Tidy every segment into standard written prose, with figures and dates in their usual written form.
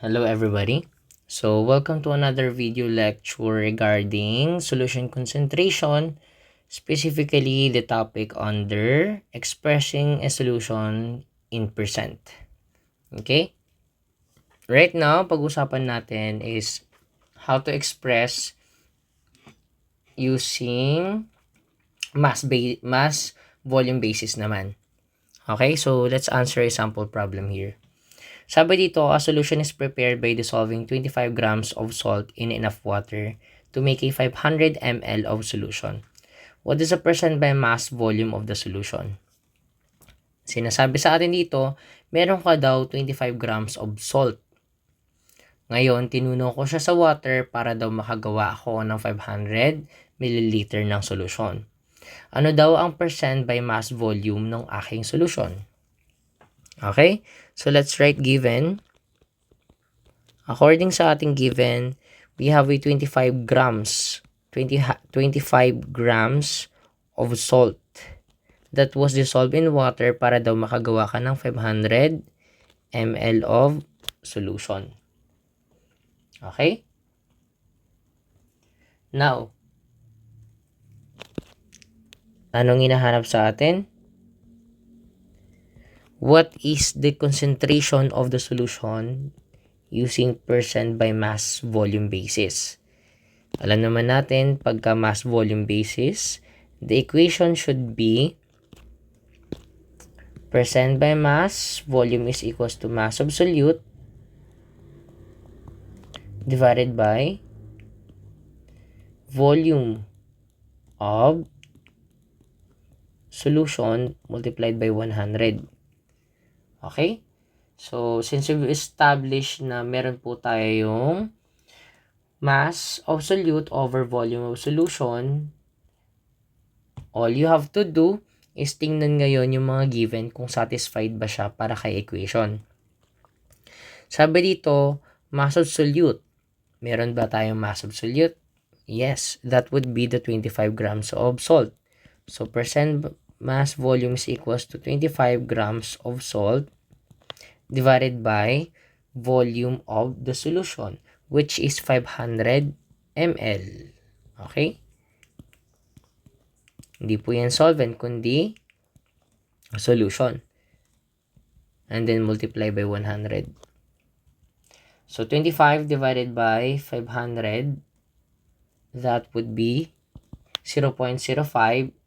Hello everybody. So welcome to another video lecture regarding solution concentration, specifically the topic under expressing a solution in percent. Okay? Right now, pag-usapan natin is how to express using mass volume basis naman. Okay? So let's answer a sample problem here. Sabi dito, a solution is prepared by dissolving 25 grams of salt in enough water to make a 500 ml of solution. What is the percent by mass volume of the solution? Sinasabi sa atin dito, meron ka daw 25 grams of salt. Ngayon, tinunaw ko siya sa water para daw makagawa ako ng 500 ml ng solution. Ano daw ang percent by mass volume ng aking solution? Okay? So, let's write given. According sa ating given, we have a 25 grams of salt that was dissolved in water para daw makagawa ka ng 500 ml of solution. Okay? Now, anong hinahanap sa atin? What is the concentration of the solution using percent by mass volume basis? Alam naman natin, pagka mass volume basis, the equation should be percent by mass volume is equals to mass absolute divided by volume of solution multiplied by 100. Okay? So, since we've established na meron po tayong mass of solute over volume of solution, all you have to do is tingnan ngayon yung mga given kung satisfied ba siya para kay equation. Sabi dito, mass of solute. Meron ba tayong mass of solute? Yes, that would be the 25 grams of salt. So, percent mass volume is equals to 25 grams of salt divided by volume of the solution, which is 500 ml. Okay? Hindi po yan solvent, kundi solution. And then multiply by 100. So, 25 divided by 500, that would be 0.05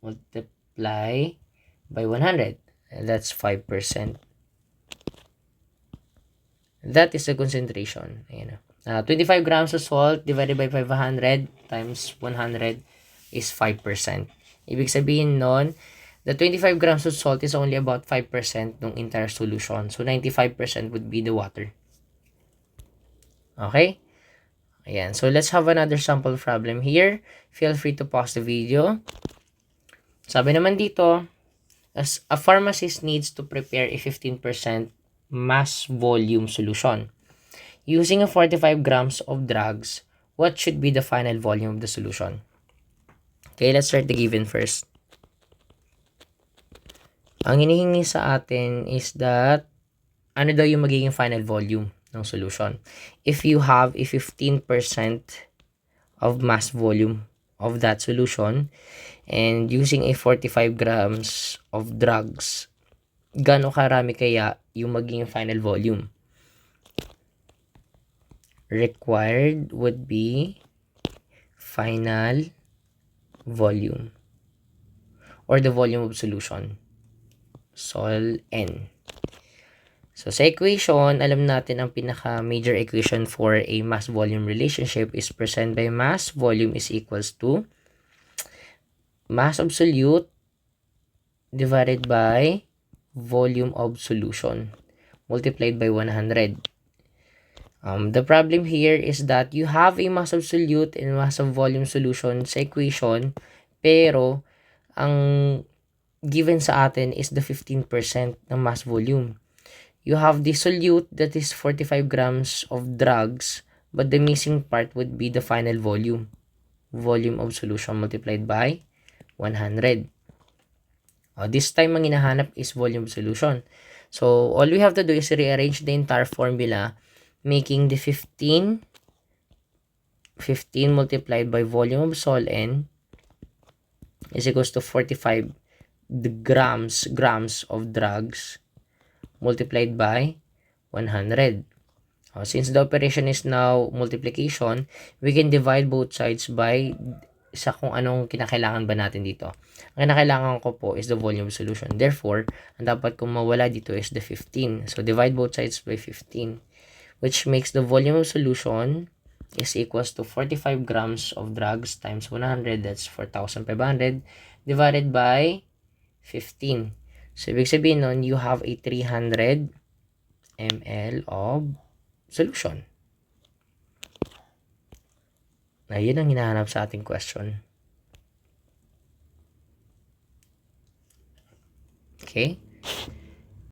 multiply by 100. And that's 5%. That is the concentration. Ayan. 25 grams of salt divided by 500 times 100 is 5%. Ibig sabihin nun, the 25 grams of salt is only about 5% ng entire solution. So, 95% would be the water. Okay? Ayan. So, let's have another sample problem here. Feel free to pause the video. Sabi naman dito, as a pharmacist needs to prepare a 15% mass volume solution. Using a 45 grams of drugs, what should be the final volume of the solution? Okay, let's start the given first. Ang hinihingi sa atin is that ano daw yung magiging final volume ng solution. If you have a 15% of mass volume of that solution and using a 45 grams of drugs, gaano karami kaya yung magiging final volume? Required would be final volume or the volume of solution. Sol N. So, sa equation, alam natin ang pinaka-major equation for a mass volume relationship is percent by mass volume is equals to mass absolute divided by volume of solution multiplied by 100. The problem here is that you have a mass of solute and mass of volume solution sa equation, pero ang given sa atin is the 15% ng mass volume. You have the solute that is 45 grams of drugs, but the missing part would be the final volume. Volume of solution multiplied by 100. This time, ang hinahanap is volume solution. So, all we have to do is rearrange the entire formula making the 15 multiplied by volume of sol N is equals to 45 grams of drugs multiplied by 100. Since the operation is now multiplication, we can divide both sides by sa kung anong kinakailangan ba natin dito. Ang kinakailangan ko po is the volume of solution. Therefore, ang dapat kong mawala dito is the 15. So, divide both sides by 15, which makes the volume of solution is equals to 45 grams of drugs times 100, that's 4,500, divided by 15. So, ibig sabihin nun, you have a 300 ml of solution. Na yun ang hinahanap sa ating question. Okay?